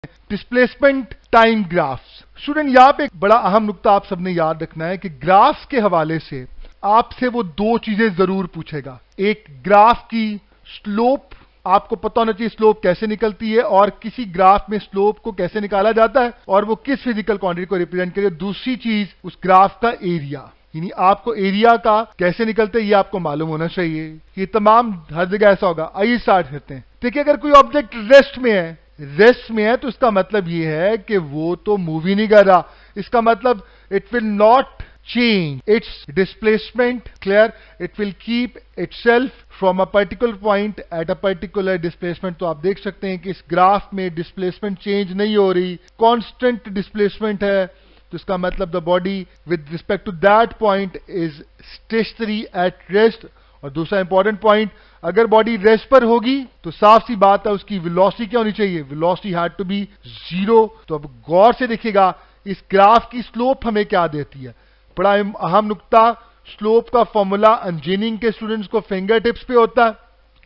Displacement time graphs. Student यहां पे एक बड़ा अहम नुक्ता आप सबने याद रखना है कि ग्राफ्स के हवाले से आपसे वो दो चीजें जरूर पूछेगा। एक, ग्राफ की स्लोप, आपको पता होना चाहिए स्लोप कैसे निकलती है और किसी ग्राफ में स्लोप को कैसे निकाला जाता है और वो किस फिजिकल क्वांटिटी को रिप्रेजेंट करे। दूसरी चीज, उस ग्राफ का एरिया, यानी आपको एरिया का कैसे निकलते हैं ये आपको मालूम होना चाहिए। ये तमाम हर जगह ऐसा होगा। आइए स्टार्ट करते हैं। देखिए, अगर कोई ऑब्जेक्ट रेस्ट में है तो इसका मतलब ये है कि वो तो मूव ही नहीं कर रहा। इसका मतलब it will not change its displacement, clear, it will keep itself from a particular point at a particular displacement। तो आप देख सकते हैं कि इस ग्राफ में डिस्प्लेसमेंट चेंज नहीं हो रही, कांस्टेंट डिस्प्लेसमेंट है। तो इसका मतलब the body with respect to that point is stationary at rest. और दूसरा इंपॉर्टेंट पॉइंट, अगर बॉडी रेस्ट पर होगी तो साफ सी बात है उसकी वेलोसिटी क्या होनी चाहिए, velocity had to be zero. तो अब गौर से देखिएगा इस ग्राफ की स्लोप हमें क्या देती है। बड़ा अहम नुक्ता, स्लोप का फॉर्मूला इंजीनियरिंग के स्टूडेंट्स को फिंगर टिप्स पे होता है,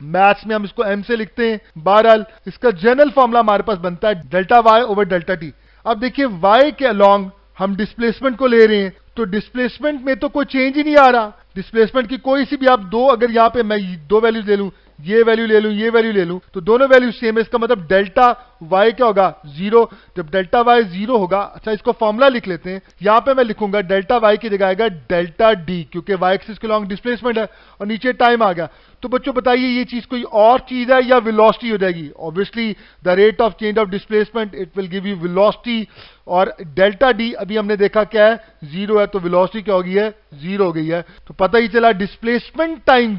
मैथ्स में हम इसको एम से लिखते हैं। बहरहाल इसका जनरल फॉर्मूला हमारे पास बनता है delta Y over delta T. अब देखिए वाई के अलोंग हम डिस्प्लेसमेंट को ले रहे हैं, तो डिस्प्लेसमेंट में तो कोई चेंज ही नहीं आ रहा। डिस्प्लेसमेंट की कोई सी भी आप दो, अगर यहां पे मैं दो वैल्यूज ले लूं, ये वैल्यू ले लूं, ये वैल्यू ले लूं, तो दोनों वैल्यू सेम है। इसका मतलब डेल्टा वाई क्या होगा, जीरो। जब डेल्टा वाई जीरो होगा, अच्छा इसको फॉर्मूला लिख लेते हैं। यहां पे मैं लिखूंगा डेल्टा वाई की जगह आएगा डेल्टा डी, क्योंकि वाई एक्सिस के लॉन्ग डिस्प्लेसमेंट है और नीचे टाइम आ गया। तो बच्चों बताइए ये चीज कोई और चीज है या वेलोसिटी हो जाएगी? Obviously the rate of change of displacement it will give you velocity. और डेल्टा डी अभी हमने देखा क्या है, जीरो है, तो वेलोसिटी क्या हो गई है, जीरो हो गई है। तो पता ही चला डिस्प्लेसमेंट टाइम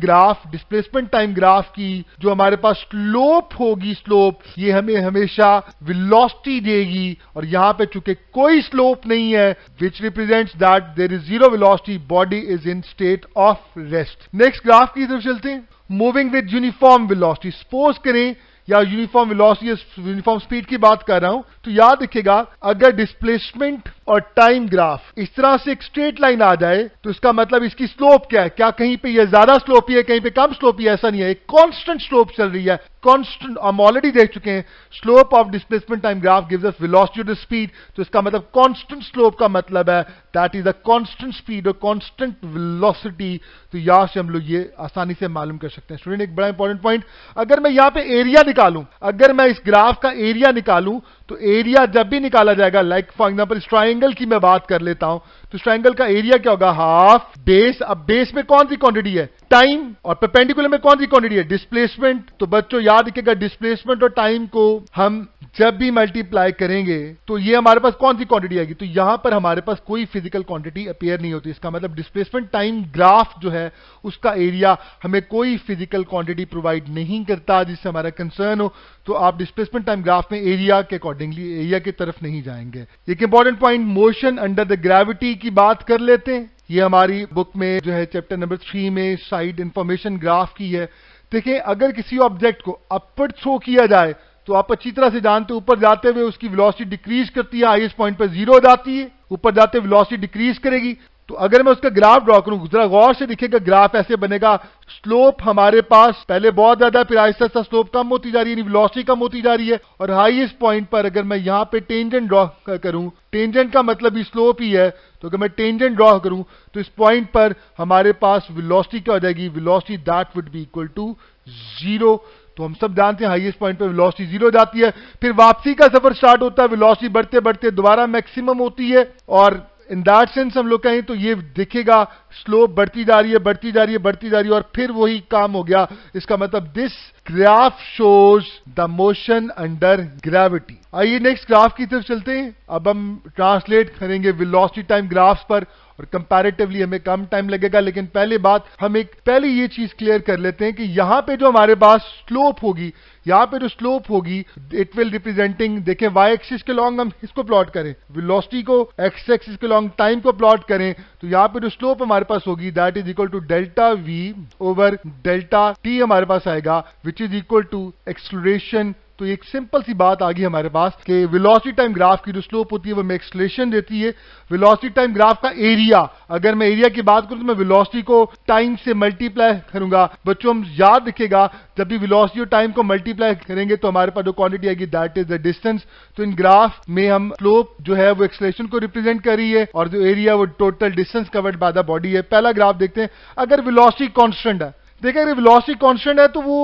ग्राफ की जो हमारे पास स्लोप होगी, स्लोप ये हमें हमेशा वेलोसिटी देगी। और यहां पे चूंकि कोई स्लोप नहीं है which represents that there is zero velocity, body is in state of rest. Next graph की तरफ चलते हैं। Moving with uniform velocity, suppose करें या यूनिफॉर्म वेलोसिटी या यूनिफॉर्म स्पीड की बात कर रहा हूं, तो याद रखिएगा अगर डिस्प्लेसमेंट और टाइम ग्राफ इस तरह से एक स्ट्रेट लाइन आ जाए तो इसका मतलब इसकी स्लोप क्या है, क्या कहीं पे ये ज्यादा स्लोप है, कहीं पे कम स्लोप है, ऐसा नहीं है। एक कांस्टेंट स्लोप चल रही है, कांस्टेंट। हम ऑलरेडी देख चुके हैं slope of displacement time graph gives us velocity of the speed. तो इसका मतलब कांस्टेंट स्लोप का मतलब है that is a constant speed और कांस्टेंट वेलोसिटी। तो यहां से हम लोग ये आसानी से मालूम कर सकते हैं। स्टूडेंट एक बड़ा इंपॉर्टेंट पॉइंट, अगर मैं यहां पे एरिया निकालूं, अगर मैं इस ग्राफ का एरिया निकालूं, तो एरिया जब भी निकाला जाएगा, लाइक फॉर एग्जांपल इस ट्रायंगल की मैं बात कर लेता हूं, तो इस ट्रायंगल का एरिया क्या होगा, हाफ बेस। अब बेस में कौन सी क्वांटिटी है, टाइम, और परपेंडिकुलर में कौन सी क्वांटिटी है, डिस्प्लेसमेंट। तो बच्चों याद रखिएगा डिस्प्लेसमेंट और टाइम को हम जब भी मल्टीप्लाई करेंगे तो ये हमारे पास कौन सी क्वांटिटी आएगी, तो यहां पर हमारे पास कोई फिजिकल क्वांटिटी अपीयर नहीं होती। इसका मतलब डिस्प्लेसमेंट टाइम ग्राफ जो है उसका एरिया हमें कोई फिजिकल क्वांटिटी प्रोवाइड नहीं करता जिससे हमारा कंसर्न हो। तो आप डिस्प्लेसमेंट टाइम ग्राफ में एरिया के अकॉर्डिंगली एरिया की तरफ नहीं जाएंगे। एक important point, motion under the gravity की बात कर लेते हैं। ये हमारी बुक में जो है चैप्टर नंबर 3 में साइड इंफॉर्मेशन ग्राफ की है। देखिए अगर किसी ऑब्जेक्ट को अपवर्ड थ्रो किया जाए तो आप अच्छी तरह से जानते हो ऊपर जाते हुए उसकी वेलोसिटी डिक्रीज करती है, हाईएस्ट पॉइंट पर जीरो हो जाती है, ऊपर जाते हुए वेलोसिटी डिक्रीज करेगी। तो अगर मैं उसका ग्राफ ड्रॉ करूं, जरा गौर से दिखेगा ग्राफ ऐसे बनेगा, स्लोप हमारे पास पहले बहुत ज्यादा, फिर आहिस्ता आहिस्ता स्लोप कम होती जा रही है, वेलोसिटी कम होती जा रही है। और हाईएस्ट पॉइंट पर अगर मैं यहां पे टेंजेंट ड्रॉ करूं, टेंजेंट का मतलब ही स्लोप ही है, तो अगर मैं टेंजेंट ड्रॉ करूं तो इस पॉइंट पर हमारे पास वेलोसिटी क्या हो जाएगी, velocity that would be equal to zero. तो हम सब जानते हैं हाईएस्ट पॉइंट पे वेलोसिटी जीरो जाती है, फिर वापसी का सफर स्टार्ट होता है, वेलोसिटी बढ़ते बढ़ते दोबारा मैक्सिमम होती है। और इन दैट सेंस हम लोग कहें तो ये दिखेगा स्लोप बढ़ती जा रही है, बढ़ती जा रही है, बढ़ती जा रही है, और फिर वही काम हो गया। इसका मतलब this graph shows the motion under gravity. आइए नेक्स्ट ग्राफ की तरफ चलते हैं। अब हम ट्रांसलेट करेंगे वेलोसिटी टाइम ग्राफ्स पर और कंपैरेटिवली हमें कम टाइम लगेगा। लेकिन पहले बात हम एक पहले ये चीज क्लियर कर लेते हैं कि यहां पे जो हमारे पास स्लोप होगी, यहां पे जो स्लोप होगी इट विल रिप्रेजेंटिंग, देखें वाई एक्सिस के लॉन्ग हम इसको प्लॉट करें, वेलोसिटी को एक्स एक्सिस के लॉन्ग टाइम को प्लॉट करें, तो यहां पे जो स्लोप हमारे पास होगी that is equal to delta V over delta T हमारे पास आएगा, which is equal to acceleration. तो तो एक सिंपल सी बात आ गई हमारे पास कि वेलोसिटी टाइम ग्राफ की जो स्लोप होती है वो हमें एक्सेलरेशन देती है। वेलोसिटी टाइम ग्राफ का एरिया, अगर मैं एरिया की बात करूं तो मैं वेलोसिटी को टाइम से मल्टीप्लाई करूंगा। बच्चों हम याद रखिएगा, जब भी वेलोसिटी और टाइम को मल्टीप्लाई करेंगे तो हमारे पास जो क्वांटिटी आएगी दैट इज द डिस्टेंस। तो इन ग्राफ में हम स्लोप जो है वो एक्सेलरेशन को रिप्रेजेंट कर रही है और जो एरिया वो total distance covered by the body है। पहला ग्राफ देखते हैं। अगर वेलोसिटी कांस्टेंट है, देखिए अगर वेलोसिटी कांस्टेंट है तो वो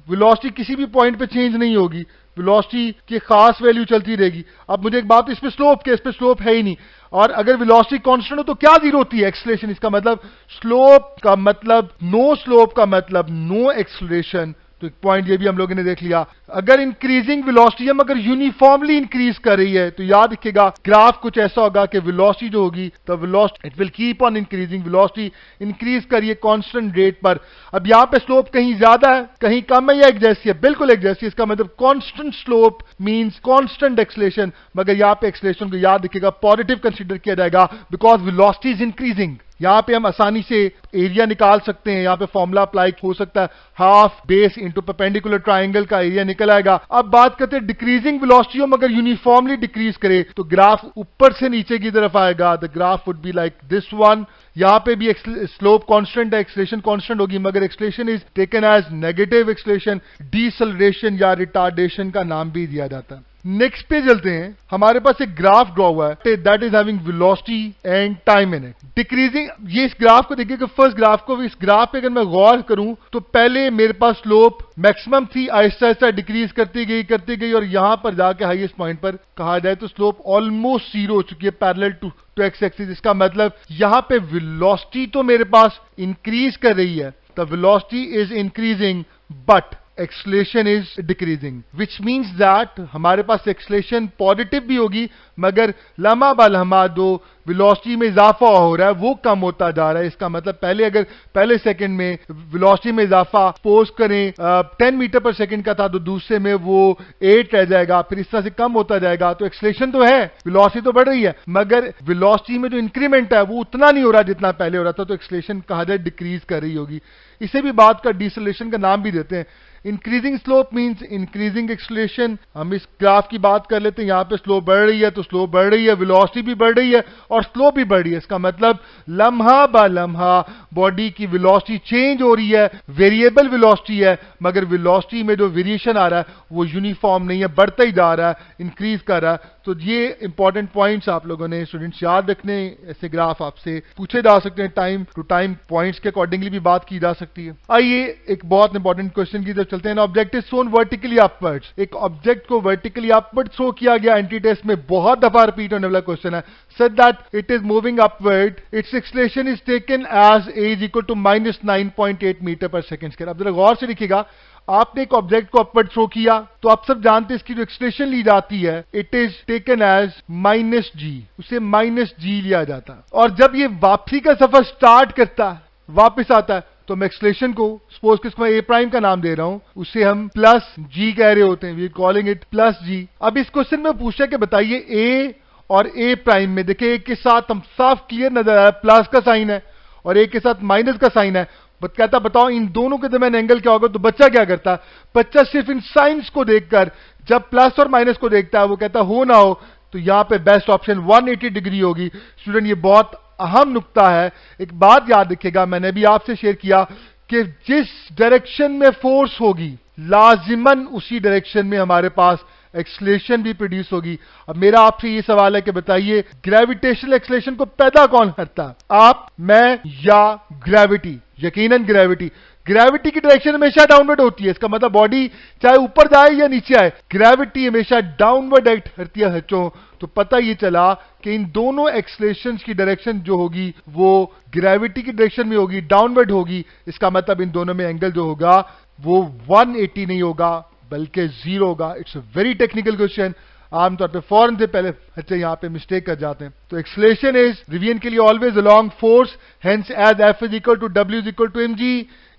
वेलोसिटी किसी भी पॉइंट पे चेंज नहीं होगी, वेलोसिटी की खास वैल्यू चलती रहेगी। अब मुझे एक बात, इस पे स्लोप है ही नहीं, और अगर वेलोसिटी कांस्टेंट हो तो क्या जीरो होती है? एक्सेलरेशन। इसका मतलब स्लोप का मतलब नो, स्लोप का मतलब नो एक्सेलरेशन। तो एक पॉइंट ये भी हम लोगों ने देख लिया। अगर इंक्रीजिंग वेलोसिटी हम अगर यूनिफॉर्मली इंक्रीज कर रही है तो याद रखिएगा ग्राफ कुछ ऐसा होगा कि वेलोसिटी जो होगी तो velocity it will keep on increasing, velocity increase करिए कांस्टेंट रेट पर। अब यहां पे स्लोप कहीं ज्यादा है कहीं कम है या एक जैसी है? बिल्कुल एक जैसी है। इसका मतलब constant slope means constant acceleration, मगर यहां पे एक्सेलरेशन को याद रखिएगा पॉजिटिव कंसीडर किया जाएगा बिकॉज वेलोसिटी इज इंक्रीजिंग। यहां पे हम आसानी से एरिया निकाल सकते हैं, यहां पे फॉर्मूला अप्लाई हो सकता है, half base into perpendicular triangle का एरिया निकल आएगा। अब बात करते हैं डिक्रीजिंग वेलोसिटी, हम अगर यूनिफॉर्मली डिक्रीज करें तो ग्राफ ऊपर से नीचे की तरफ आएगा। The graph would be like this one. यहां पे भी स्लोप कांस्टेंट है, एक्सेलरेशन कांस्टेंट होगी, मगर acceleration is taken as negative acceleration, deceleration या रिटार्डेशन का नाम भी दिया जाता है। नेक्स्ट पे चलते हैं। हमारे पास एक ग्राफ ड्रॉ हुआ है that is having velocity and time in it decreasing. ये इस ग्राफ को देखिए कि फर्स्ट ग्राफ को, इस ग्राफ पे अगर मैं गौर करूं तो पहले मेरे पास स्लोप मैक्सिमम थी, आहिस्ता आहिस्ता डिक्रीज करती गई और यहां पर जाके हाईएस्ट पॉइंट पर कहा जाए तो स्लोप ऑलमोस्ट जीरो हो चुकी है पैरेलल टू एक्स एक्सिस। इसका मतलब यहां पे वेलोसिटी तो मेरे पास इंक्रीज कर रही है, the velocity is increasing but acceleration is decreasing, which means that हमारे पास एक्सेलरेशन पॉजिटिव भी होगी मगर लम्हा बलहमा जो वेलोसिटी में इजाफा हो रहा है वो कम होता जा रहा है। इसका मतलब पहले सेकंड में वेलोसिटी में इजाफा सपोज करें 10 मीटर पर सेकंड का था तो दूसरे में वो 8 रह जाएगा, फिर इस तरह से कम होता जाएगा। तो एक्सेलरेशन तो है, वेलोसिटी तो बढ़ रही है, मगर वेलोसिटी में जो इंक्रीमेंट है वो उतना नहीं हो रहा जितना पहले हो रहा था, तो एक्सेलरेशन कहा जाए डिक्रीज कर रही होगी। इसे भी बात का डिसेलेरेशन का नाम भी देते हैं। Increasing slope means increasing acceleration. हम इस ग्राफ की बात कर लेते हैं, यहां पे स्लोप बढ़ रही है तो स्लोप बढ़ रही है, वेलोसिटी भी बढ़ रही है और स्लोप भी बढ़ रही है। इसका मतलब लम्हा ब लम्हा बॉडी की वेलोसिटी चेंज हो रही है, वेरिएबल वेलोसिटी है, मगर वेलोसिटी में जो वेरिएशन आ रहा है वो यूनिफॉर्म नहीं है, बढ़ता ही जा रहा है, इंक्रीज कर रहा है। तो ये इंपॉर्टेंट पॉइंट्स आप लोगों ने स्टूडेंट्स याद रखने। ऐसे ग्राफ आपसे पूछे जा सकते हैं, टाइम टू टाइम पॉइंट्स के अकॉर्डिंगली भी बात की जा सकती है। आइए एक बहुत इंपॉर्टेंट क्वेश्चन की तरफ चलते हैं। Object is shown vertically upwards. एक ऑब्जेक्ट को वर्टिकली अपवर्ड शो किया गया एंटी टेस्ट में, बहुत दफा रिपीट होने वाला क्वेश्चन है। Said that it is moving upward, its acceleration is taken as a is equal to -9.8 meter per second square. अब जरा गौर से लिखिएगा, आपने एक ऑब्जेक्ट को अपवर्ड थ्रो किया तो आप सब जानते हैं इसकी जो एक्सेलरेशन ली जाती है it is taken as -g, उसे -g लिया जाता है। और जब ये वापसी का सफर स्टार्ट करता है, वापस आता है, तो मैं एक्सेलरेशन को सपोज किसको मैं a प्राइम का नाम दे रहा हूं, उसे हम +g कह रहे होते हैं, वी कॉलिंग इट +g। अब इस क्वेश्चन में पूछा कि बताइए a और a प्राइम में, देखिए एक के साथ हम साफ क्लियर नजर आया प्लस का साइन है और एक के साथ माइनस का साइन है। कहता बताओ इन दोनों के दरमियान एंगल क्या होगा? तो बच्चा क्या करता है, बच्चा सिर्फ इन साइंस को देखकर जब प्लस और माइनस को देखता है वो कहता हो ना हो तो यहां पे बेस्ट ऑप्शन 180 डिग्री होगी। स्टूडेंट ये बहुत अहम नुक्ता है, एक बात याद रखिएगा, मैंने भी आपसे शेयर किया कि जिस डायरेक्शन में फोर्स होगी लाजिमन उसी डायरेक्शन में हमारे पास एक्सेलरेशन भी प्रोड्यूस होगी। अब मेरा आपसे ये सवाल है कि बताइए ग्रेविटेशनल एक्सेलरेशन को पैदा कौन करता है, आप, मैं या ग्रेविटी? यकीनन ग्रेविटी। ग्रेविटी की डायरेक्शन हमेशा डाउनवर्ड होती है, इसका मतलब बॉडी चाहे ऊपर जाए या नीचे आए ग्रेविटी हमेशा डाउनवर्ड एक्ट करती है बच्चों। तो पता ये चला कि इन दोनों एक्सेलरेशंस की डायरेक्शन जो होगी वो ग्रेविटी की डायरेक्शन में होगी, डाउनवर्ड होगी। इसका मतलब इन दोनों में एंगल जो होगा वो 180 नहीं होगा बल्कि 0 होगा। It's a very technical question, आमतौर पे फौरन से पहले बच्चे यहां पे मिस्टेक कर जाते हैं। तो एक्सेलरेशन इज रिवीजन के लिए always along force, hence as F is equal to W is equal to mg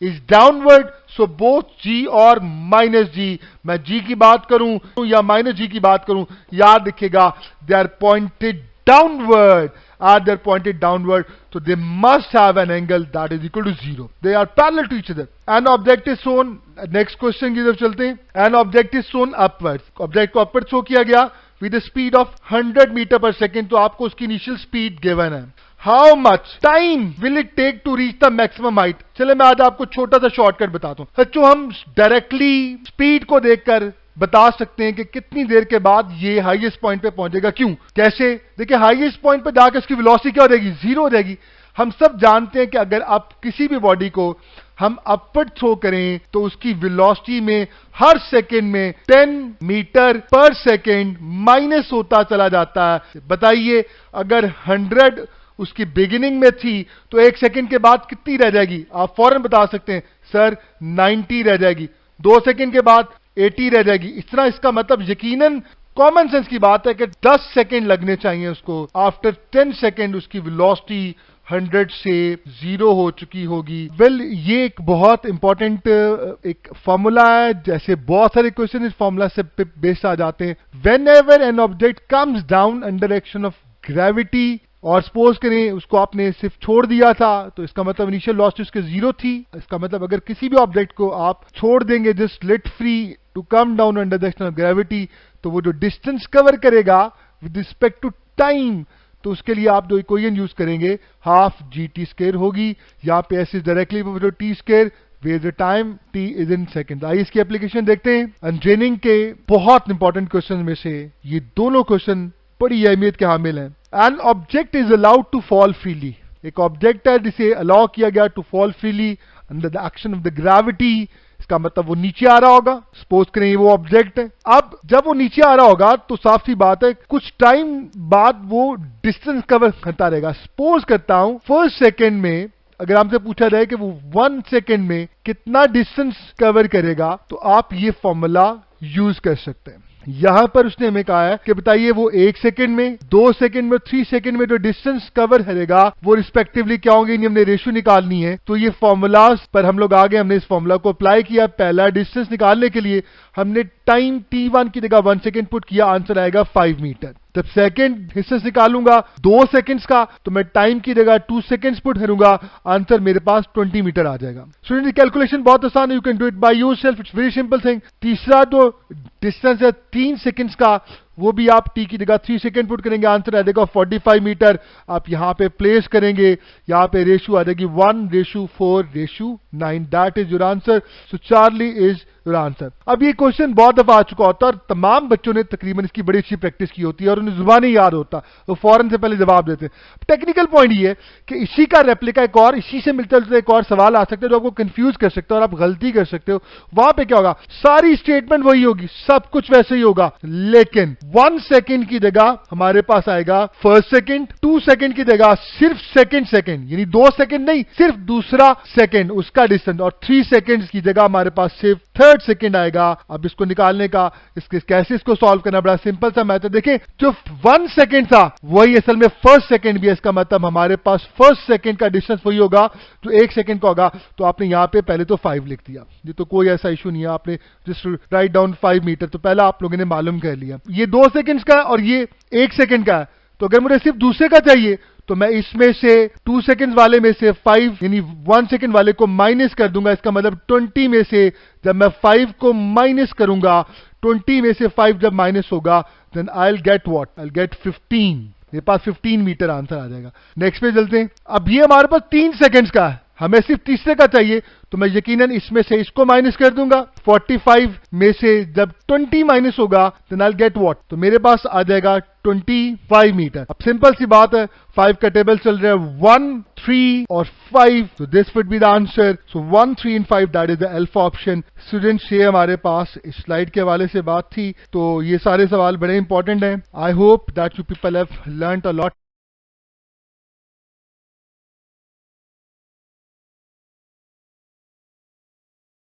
is downward, so both g और -g, मैं g की बात करूं या -g की बात करूं, याद रखिएगा they are pointed downward. as they're pointed downward, so they must have an angle that is equal to 0. They are parallel to each other. An object is shown, next question की तरफ चलते हैं. An object is shown upwards. Object को upward show किया गया with a speed of 100 metre पर second, तो आपको उसकी इनिशियल स्पीड गिवन है. How much time will it take to reach the maximum height? चले मैं आज आपको छोटा सा शॉर्टकट बताता हूं. बच्चों, हम डायरेक्टली स्पीड को देखकर बता सकते हैं कि कितनी देर के बाद ये हाईएस्ट पॉइंट पे पहुंचेगा. क्यों, कैसे? देखिए, हाईएस्ट पॉइंट पे जाकर उसकी वेलोसिटी क्या हो जाएगी? 0 हो जाएगी. हम सब जानते हैं कि अगर आप किसी भी बॉडी को हम अपवर्ड थ्रो करें तो उसकी वेलोसिटी में हर सेकंड में 10 मीटर पर सेकंड माइनस होता चला जाता है. बताइए, अगर 100 उसकी बिगिनिंग में थी तो एक सेकंड के बाद कितनी रह जाएगी? आप फौरन बता सकते हैं, सर 90 रह जाएगी. 2 सेकंड के बाद 80 रह जाएगी. इस तरह इसका मतलब यकीनन कॉमन सेंस की बात है कि 10 सेकंड लगने चाहिए उसको. आफ्टर 10 सेकंड उसकी वेलोसिटी 100 से 0 हो चुकी होगी. वेल, ये एक बहुत इंपॉर्टेंट एक फॉर्मूला है. जैसे बहुत सारे क्वेश्चन इस फॉर्मूला से बेस्ड आ जाते हैं. When ever an object comes down under action of gravity, और सपोज करें उसको आपने सिर्फ छोड़ दिया था, तो इसका मतलब इनिशियल वेलोसिटी उसके 0 थी. इसका मतलब अगर किसी भी ऑब्जेक्ट को आप छोड़ देंगे just let free to come down under the action of gravity, तो वो जो डिस्टेंस कवर करेगा विद रिस्पेक्ट टू टाइम, तो उसके लिए आप जो इक्वेशन यूज करेंगे हाफ GT² होगी. यहाँ पे S is directly T², where the time T is in seconds. आइए इसकी एप्लीकेशन देखते हैं. ट्रेनिंग के बहुत इंपॉर्टेंट क्वेश्चन में से ये दोनों क्वेश्चन बड़ी अहमियत के हामिल हैं. An object is allowed to fall freely. एक ऑब्जेक्ट है जिसे अलाउ किया गया to fall freely under the action of the gravity. इसका मतलब वो नीचे आ रहा होगा. सपोज करें ये वो ऑब्जेक्ट है. अब जब वो नीचे आ रहा होगा तो साफ सी बात है कुछ टाइम बाद वो डिस्टेंस कवर करता रहेगा. सपोज करता हूं फर्स्ट सेकेंड में अगर हमसे पूछा जाए कि वो 1 सेकेंड में कितना डिस्टेंस कवर करेगा, तो आप ये फॉर्मूला यूज कर सकते हैं. यहां पर उसने हमें कहा है कि बताइए वो 1 सेकेंड में, 2 सेकेंड में, 3 सेकेंड में जो डिस्टेंस कवर करेगा वो रिस्पेक्टिवली क्या होंगे. हमने रेशियो निकालनी है. तो ये फॉर्मूलाज पर हम लोग आ गए. हमने इस फॉर्मूला को अप्लाई किया. पहला डिस्टेंस निकालने के लिए हमने टाइम T1 की जगह 1 सेकेंड पुट किया. आंसर आएगा 5 मीटर. जब सेकेंड डिस्टेंस निकालूंगा 2 सेकेंड्स का, तो मैं टाइम की जगह 2 सेकेंड्स पुट करूंगा. आंसर मेरे पास 20 मीटर आ जाएगा. स्टूडेंट, कैलकुलेशन बहुत आसान है. You can do it by yourself. It's very simple thing. तीसरा जो डिस्टेंस है 3 सेकेंड्स का, वो भी आप T की जगह 3 सेकेंड पुट करेंगे. आंसर आ जाएगा 45 मीटर. आप यहां पे प्लेस करेंगे. यहां पे रेशियो आ जाएगी 1:4:9. That is your answer. So Charlie is your answer. अब ये क्वेश्चन बहुत दफा आ चुका होता है और तमाम बच्चों ने तकरीबन इसकी बड़ी अच्छी प्रैक्टिस की होती है और उन्हें जुबानी याद होता, तो फौरन से पहले जवाब देते हैं. टेक्निकल पॉइंट ये है कि इसी का रेप्लिका एक और इसी से मिलता जुलता एक और सवाल आ सकता है जो आपको कंफ्यूज कर सकता है और आप गलती कर सकते हो. वहां पे क्या होगा, सारी स्टेटमेंट वही होगी, सब कुछ वैसे ही होगा, लेकिन 1 सेकेंड की जगह हमारे पास आएगा फर्स्ट सेकेंड, 2 सेकेंड की जगह सिर्फ सेकेंड, यानी 2 सेकेंड नहीं, सिर्फ दूसरा सेकेंड उसका डिस्टेंस, और 3 सेकेंड की जगह हमारे पास सिर्फ थर्ड सेकेंड आएगा. अब इसको निकालने का कैसे इसको सॉल्व करना, बड़ा सिंपल सा मैथड. देखें, जो 1 सेकेंड था वही असल में फर्स्ट सेकेंड भी है. इसका मतलब हमारे पास फर्स्ट सेकेंड का डिस्टेंस वही होगा जो 1 सेकेंड का होगा. तो आपने यहां पे पहले तो 5 लिख दिया, ये तो कोई ऐसा इशू नहीं है. आपने जस्ट राइट डाउन 5 मीटर, तो पहला आप लोगों ने मालूम कर लिया. ये 2 सेकेंड का है और ये 1 सेकेंड का है. तो अगर मुझे सिर्फ दूसरे का चाहिए तो मैं इसमें से 2 सेकेंड वाले में से 5 यानी 1 सेकेंड वाले को माइनस कर दूंगा. इसका मतलब 20 में से जब मैं 5 को माइनस करूंगा, 20 में से 5 जब माइनस होगा, then I will get what, I will get 15. मेरे पास 15 मीटर आंसर आ जाएगा. नेक्स्ट पे चलते हैं. अब ये हमारे पास 3 सेकेंड्स का है, हमें सिर्फ तीसरे का चाहिए, तो मैं यकीनन इसमें से इसको माइनस कर दूंगा. 45 में से जब 20 माइनस होगा, then I will get what, तो मेरे पास आ जाएगा 25 मीटर. अब सिंपल सी बात है, 5 का टेबल चल रहा है 1, 3 और 5, so this would be the answer. So 1, 3 and 5, that is the alpha option. Students, ये हमारे पास इस स्लाइड के हवाले से बात थी. तो ये सारे सवाल बड़े इंपॉर्टेंट हैं. I hope that you people have learned a lot.